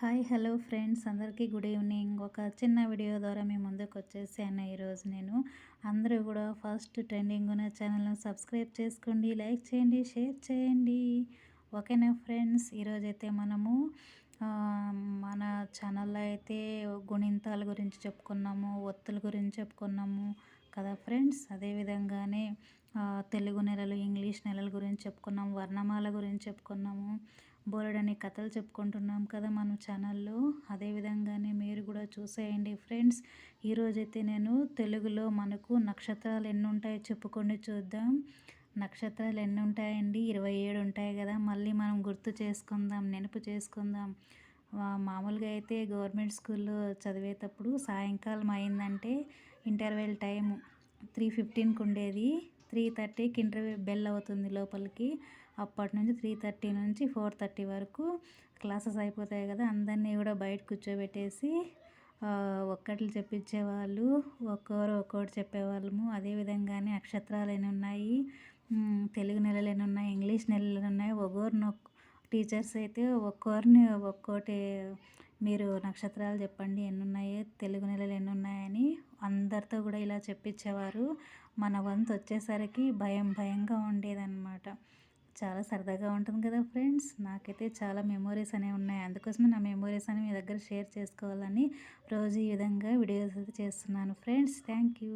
Hi hello friends అందరికీ good evening. ఒక చిన్న వీడియో ద్వారా మీ ముందుకు వచ్చేసాను ఈరోజు నేను. అందరూ కూడా ఫస్ట్ ట్రెండింగ్ ఉన్న ఛానల్ను సబ్స్క్రైబ్ చేసుకోండి, లైక్ చేయండి, షేర్ చేయండి. ఓకేనా ఫ్రెండ్స్, ఈరోజైతే మనము మన ఛానల్లో అయితే గుణింతాల గురించి చెప్పుకున్నాము, ఒత్తుల గురించి చెప్పుకున్నాము కదా ఫ్రెండ్స్. అదేవిధంగానే తెలుగు నెలలు, ఇంగ్లీష్ నెలల గురించి చెప్పుకున్నాము, వర్ణమాల గురించి చెప్పుకున్నాము, బోలెడని కథలు చెప్పుకుంటున్నాం కదా మన ఛానల్లో. అదేవిధంగానే మీరు కూడా చూసేయండి ఫ్రెండ్స్. ఈరోజైతే నేను తెలుగులో మనకు నక్షత్రాలు ఎన్ని ఉంటాయో చెప్పుకొని చూద్దాం. నక్షత్రాలు ఎన్ని ఉంటాయండి? 27 ఉంటాయి కదా. మళ్ళీ మనం గుర్తు చేసుకుందాం, నెనపు చేసుకుందాం. మామూలుగా అయితే గవర్నమెంట్ స్కూల్లో చదివేటప్పుడు సాయంకాలం అయిందంటే ఇంటర్వెల్ టైము 3:15కి ఉండేది. 3:30కి ఇంటర్వ్యూ బెల్ అవుతుంది లోపలికి. అప్పటి నుంచి 3:30 నుంచి 4:30 వరకు క్లాసెస్ అయిపోతాయి కదా. అందరినీ కూడా బయట కూర్చోబెట్టేసి ఒక్కట్లు చెప్పించేవాళ్ళు, ఒక్కొక్కరు ఒక్కొక్కటి చెప్పేవాళ్ళము. అదేవిధంగానే నక్షత్రాలు ఎన్ని ఉన్నాయి, తెలుగు నెలలు ఎన్ని ఉన్నాయి, ఇంగ్లీష్ నెలలు ఎన్ని ఉన్నాయి, ఒక్కొక్కరిని టీచర్స్ అయితే ఒక్కొక్కరిని ఒక్కోటి మీరు నక్షత్రాలు చెప్పండి ఎన్ని ఉన్నాయో, తెలుగు నెలలు ఎన్ని ఉన్నాయని అందరితో కూడా ఇలా చెప్పించేవారు. మన వంతు వచ్చేసరికి భయంగా ఉండేదన్నమాట. చాలా సరదాగా ఉంటుంది కదా ఫ్రెండ్స్. నాకైతే చాలా మెమోరీస్ అనేవి ఉన్నాయి. అందుకోసమే నా మెమోరీస్ అని మీ దగ్గర షేర్ చేసుకోవాలని రోజు ఈ విధంగా వీడియోస్ అయితే చేస్తున్నాను ఫ్రెండ్స్. Thank you.